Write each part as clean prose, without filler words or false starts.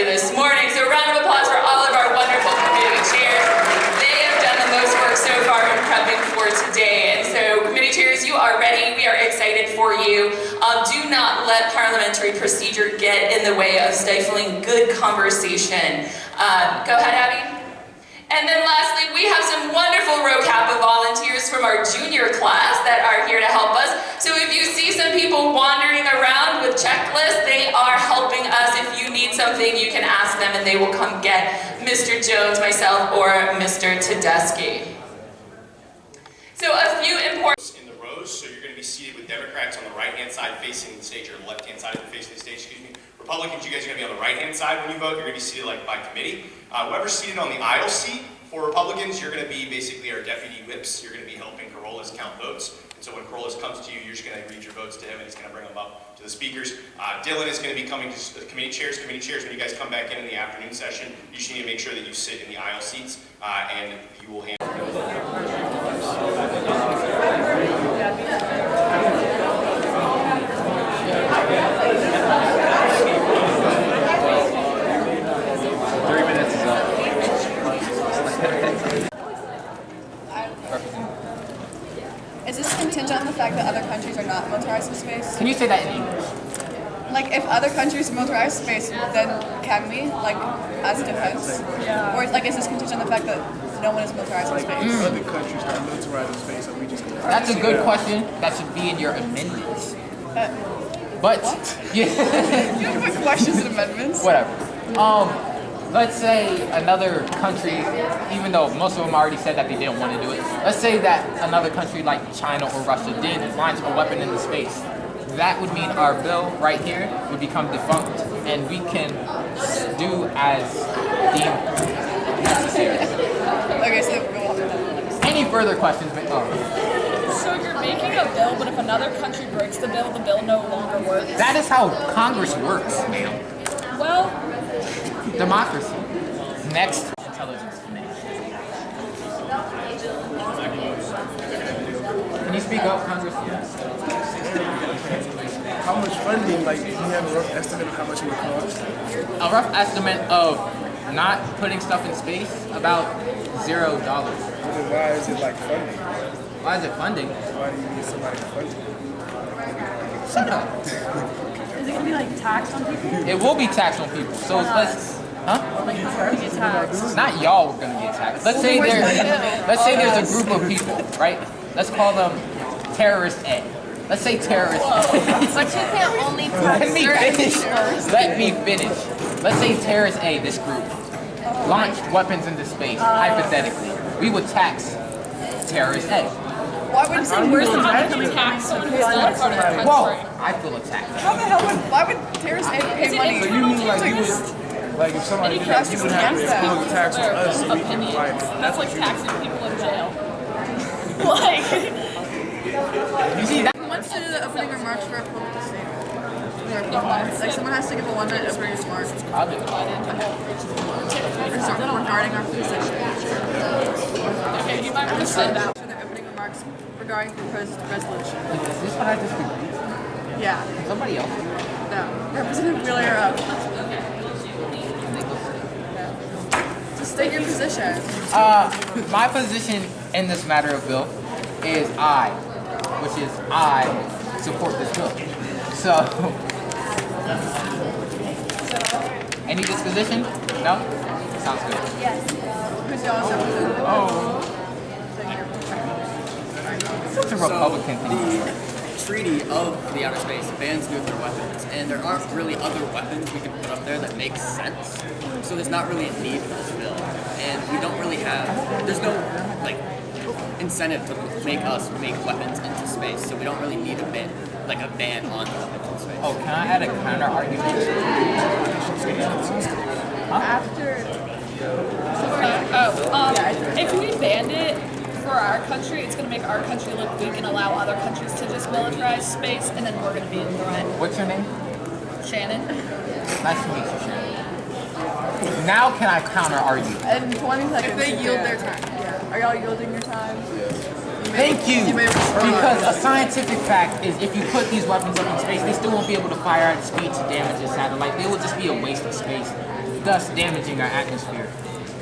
you this morning. So a round of applause for all of our wonderful committee chairs. They have done the most work so far in prepping for today. And so committee chairs, you are ready. We are excited for you. Do not let parliamentary procedure get in the way of stifling good conversation. Go ahead, Abby. And then lastly, we have some wonderful row Kappa volunteers from our junior class that are here to help us. So if you see some people wandering around with checklists, they are helping us. If you need something, you can ask them and they will come get Mr. Jones, myself, or Mr. Tedeschi. So a few important... In the rows, so you're going to be seated with Democrats on the right-hand side facing the stage, or left-hand side facing the stage, excuse me. Republicans, you guys are going to be on the right-hand side when you vote. You're going to be seated like by committee. Whoever's seated on the aisle seat for Republicans, you're going to be basically our deputy whips. You're going to be helping Carolus count votes. And so when Carolus comes to you, you're just going to read your votes to him, and he's going to bring them up to the speakers. Dylan is going to be coming to the committee chairs. Committee chairs, when you guys come back in the afternoon session, you just need to make sure that you sit in the aisle seats, and you will handle. Is this contingent on the fact that other countries are not militarized in space? Can you say that in English? Like, if other countries are militarized in space, then can we, like, as defense? Yeah. Or, like, is this contingent on the fact that no one is militarized in space? Other countries are militarized in space, and we just... That's a good question. That should be in your amendments. But, what? Yeah. You have to put questions and amendments? Whatever. Let's say another country, even though most of them already said that they didn't want to do it, let's say that another country like China or Russia did launch a weapon into space. That would mean our bill right here would become defunct, and we can do as deemed necessary. Okay, so we'll have that. Any further questions? So you're making a bill, but if another country breaks the bill no longer works? That is how Congress works, ma'am. Well... Democracy. Next. Intelligence Committee. Can you speak up, Congress? How much funding, like, do you have a rough estimate of how much it would cost? A rough estimate of not putting stuff in space, about $0. Well, then why is it, like, funding? Why is it funding? Why do you need somebody to fund it? Shut up. Is it going to be like taxed on people? It will be taxed on people. So let's... Huh? Like, how are we get taxed? Not y'all are gonna get taxed. Let's say there's a group of people, right? Let's call them terrorist A. Let's say terrorist A. But you can only tax Let me finish. Let me finish. Let's say terrorist A, this group, launched weapons into space, hypothetically. We would tax terrorist A. Why would Where's the opportunity to tax someone who's not part of the country? Whoa, I feel attacked. How the hell why would terrorists pay money? So you mean, like, you would... Like, if somebody did that, you would have to impose a tax on us so we can fight it. That's like taxing people in jail. Like... You see that? Who wants to do the opening remarks for our public statement? Like, someone has to give a 1 minute opening remark. I'll do it. Regarding our position. Okay, you might want to send out. For the opening remarks regarding the proposed resolution. Is this what I just agreed? Yeah. Somebody else. No. Representative Wheeler, you're up. Just state your position. My position in this matter of bill is I support this bill. So, any disposition? No? Sounds good. Yes. Who's your representative? Oh. Such a Republican thing. The Treaty of the Outer Space bans nuclear weapons, and there aren't really other weapons we can put up there that make sense. So there's not really a need for this bill, and we don't really have. There's no like incentive to make us make weapons into space. So we don't really need a ban on weapons in space. Oh, can I add a counter argument? If we banned it for our country, it's going to make our country look weak and allow other countries to just militarize space, and then we're going to be in threat. What's your name? Shannon. Nice to meet you, Shannon. Now can I counter argue? In 20 seconds. If they yield their time. Yeah. Are y'all yielding your time? Thank you! Because a scientific fact is if you put these weapons up in space, they still won't be able to fire at speed to damage the satellite. They will just be a waste of space. thus damaging our atmosphere.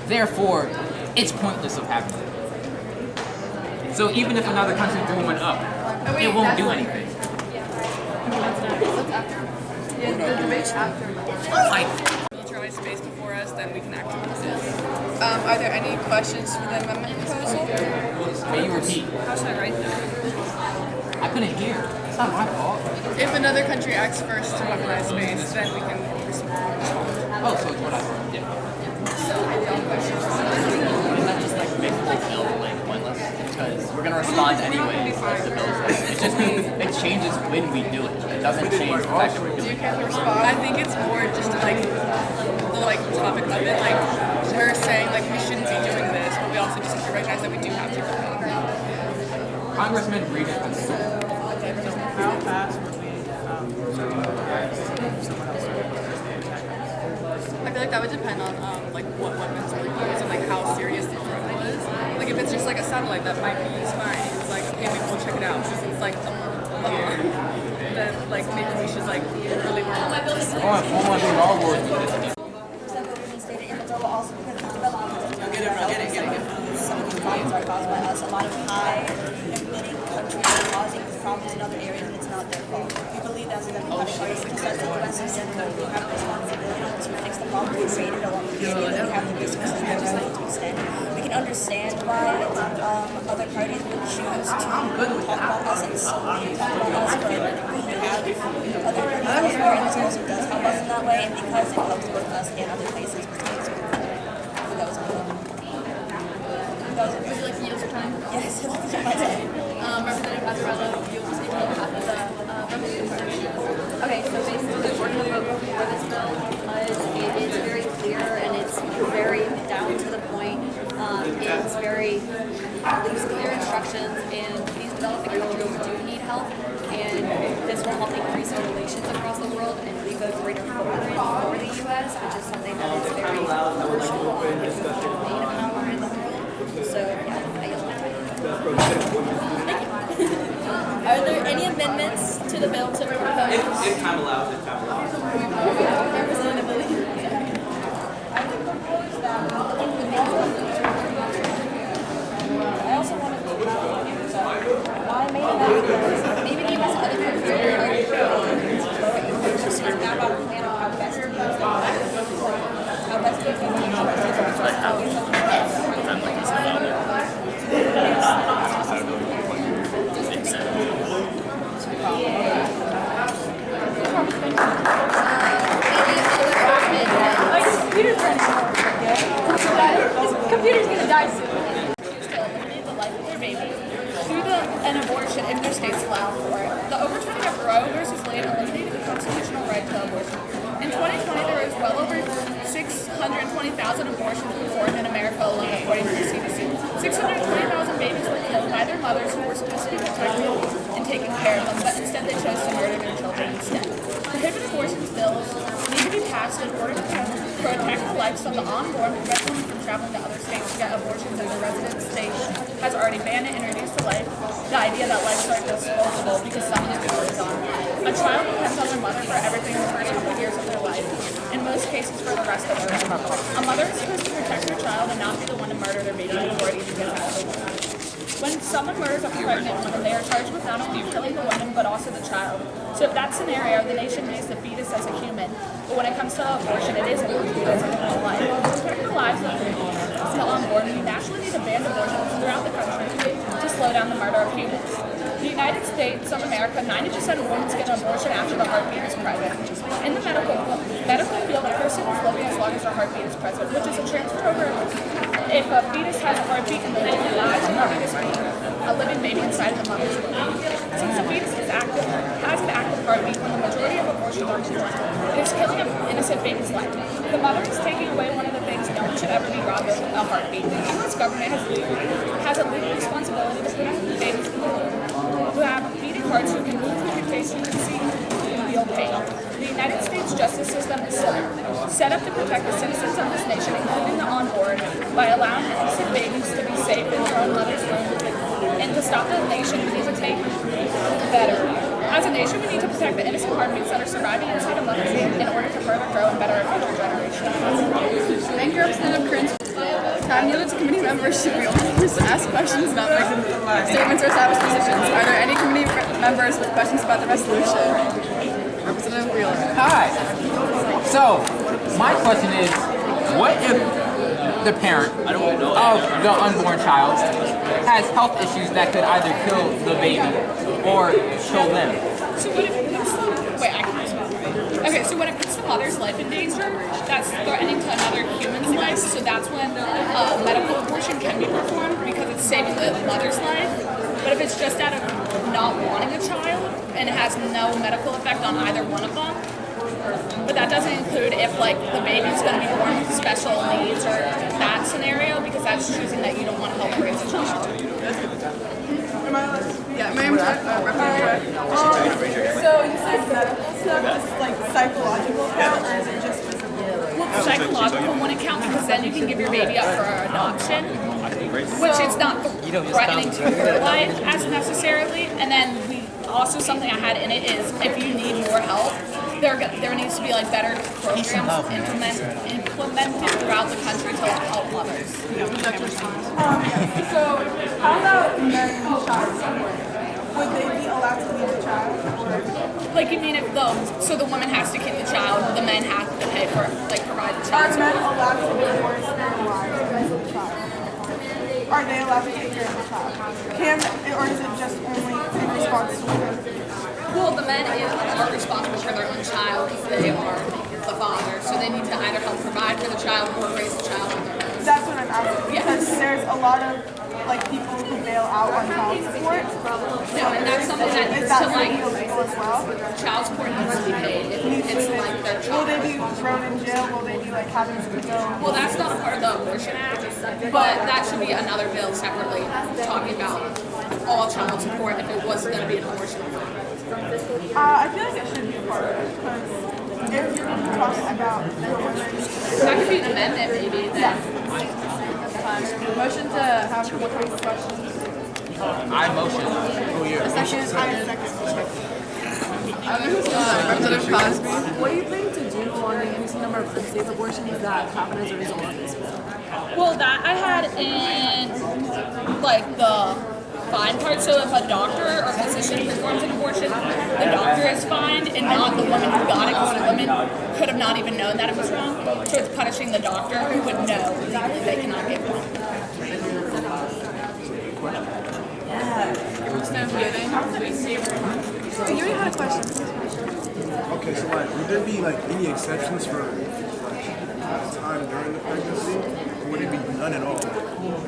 Therefore, it's pointless of having it. So even if another country threw one up, it won't do anything. Military space before us, then we can act on this. Are there any questions for the amendment proposal? May you repeat? How should I write that? I couldn't hear. It's not my fault. If another country acts first to weaponize space, then we can respond. Oh, so it's what I said. Yeah. Wouldn't that just like make the whole bill like pointless? Because we're gonna respond anyway if the bill's like, it just means it changes when we do it. It doesn't change the fact that we're doing it. I think it's more just like the topic of it. Like we're saying like we shouldn't be doing this, but we also just have to recognize that we do have to. Congressman Reed it. How fast would we I feel like that would depend on like what weapons are used and like how serious the threat was. Like if it's just like a satellite that might be used fine, it's like okay, maybe we'll check it out. If it's like then like maybe we should like really work on it. Some of these problems are caused by us. A lot of high emitting countries are causing problems in other areas, and it's not their fault. We believe that we're going to be because the U.S. in general, we have a responsibility to fix the problem we created along with the we have the resources and the right to extend. We can understand why other parties would choose to talk about us and talk about us, but we have other parties elsewhere, and this also does help us in that way, and because it helps both us and other places, which makes it that was cool. Would you like to yield your time? Yes, I'd like to my time. Representative Azarello, you'll speak on behalf of the Republican Party. Okay, so basically we're going to vote for this bill because it is very clear and it's very down to the point. It's very, there's clear instructions, and these developing countries do need help, and this will help increase our relations across the world and leave a greater footprint for the U.S., which is something that is very crucial if we want to remain a power in the world. So yeah, I yield my time. Are there any amendments to the bill to propose? If time allows, if time allows. Representative Lilly. I would propose that I also want to why maybe the U.S. other countries will help just map out a plan of how best to use them. How best to use them. Computer's gonna die soon. To eliminate the life of their baby through an abortion if their states allow for it. The overturning of Roe versus Wade eliminated the constitutional right to abortion. In 2020, there was well over 620,000 abortions performed in America alone, according to the CDC. 620,000 babies were killed by their mothers who were supposed to be protected and taking care of them, but instead they chose to murder their children instead. Prohibited abortion bills need to be passed in order to protect the lives of the unborn, prevent women from traveling to other states to get abortions as a resident state has already banned and introduced the idea that lives are disposable because someone's power is on. A child depends on their mother for everything in the first couple of years of their life, in most cases for the rest of their life. A mother is supposed to protect her child and not be the one to murder their baby before it even gets out of the womb. When someone murders a pregnant woman, they are charged with not only killing the woman, but also the child. So if that scenario, the nation views the fetus as a human. But when it comes to abortion, it isn't. It's a human life. To protect the lives of the unborn, we naturally need to ban abortions throughout the country to slow down the murder of humans. In the United States of America, 90% of women get an abortion after the heartbeat is present. In the medical field, a person is living as long as their heartbeat is present, which is a transfer over. If a fetus has a heartbeat and the baby lives, the fetus being a living baby inside of the mother's womb. Since the fetus is active, has an active heartbeat, when the majority of abortions are performed, it is killing an innocent baby's life. The mother is taking away one of the things no one should ever be robbed of, a heartbeat. The U.S. government has a legal responsibility to protect the babies who have beating hearts, who can move, who can face pregnancy, and feel pain. The United States justice system is set up to protect the citizens of this nation, including the unborn, by allowing innocent babies to be safe in their own mother's womb, and to stop the nation, we need to take better. As a nation, we need to protect the innocent heartbeats that are surviving inside a mother's womb in order to further grow and better our future generations. committee members should be only used to ask questions, not make statements or establish positions. Are there any committee members with questions about the resolution? Representative Wheeler. Hi. So, my question is, what if the parent of the unborn child has health issues that could either kill the baby or kill them? So what if wait, I can respond. Okay, so when it puts the mother's life in danger, that's threatening to another human's life, so that's when medical abortion can be performed because it's saving the mother's life. But if it's just out of not wanting a child and it has no medical effect on either one of them, but that doesn't include if like the baby's going to be born with special needs or that scenario, because that's choosing that you don't want to help raise a child. Yeah, ma'am. So you said medical stuff, just like psychological count, or is it just physical? Well, psychological wouldn't count because then you can give your baby up for adoption, which is not threatening to your life as necessarily. And then also something I had in it is if you need more help, there needs to be like better programs implemented throughout the country to help mothers. So how about men and child support? Would they be allowed to leave the child? Or? Like you mean if the woman has to keep the child, the men have to pay for provide the child. Are men allowed to divorce their wives and raise the child? Are they allowed to take care of the child? Or is it just only in response to women? Well, the men are responsible for their own child if they are the father, so they need to either help provide for the child or raise the child on their own. That's what I'm asking, because there's a lot of people who bail out on child support. No, and that's something that Is needs that to illegal as well? child support needs to be paid if it's like their Will child. they be thrown in jail? Will they be having to go? Well, that's not a part of the Abortion Act, but that should be another bill separately talking about all child support if it was going to be an abortion. I feel like it should be a part of it, because if you're talking about That could be an amendment maybe. Motion to have quick questions. I motion. Representative Cosby. What do you plan to do on the increasing number of unsafe abortions that happen as a result of this bill? Well, that I had in the fine part. So if a doctor or physician performs an abortion, the doctor is fined and not the woman who got it, because the woman could have not even known that it was wrong. So it's punishing the doctor who would know legally they cannot give one. You already had a question. Okay, so would there be any exceptions for time during the pregnancy, or would it be none at all?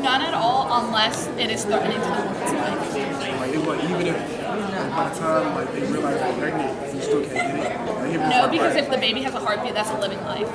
None at all, unless it is threatening to the woman's life. Even if by the time they realize they're pregnant, you still can't get it. No, because if the baby has a heartbeat, that's a living life.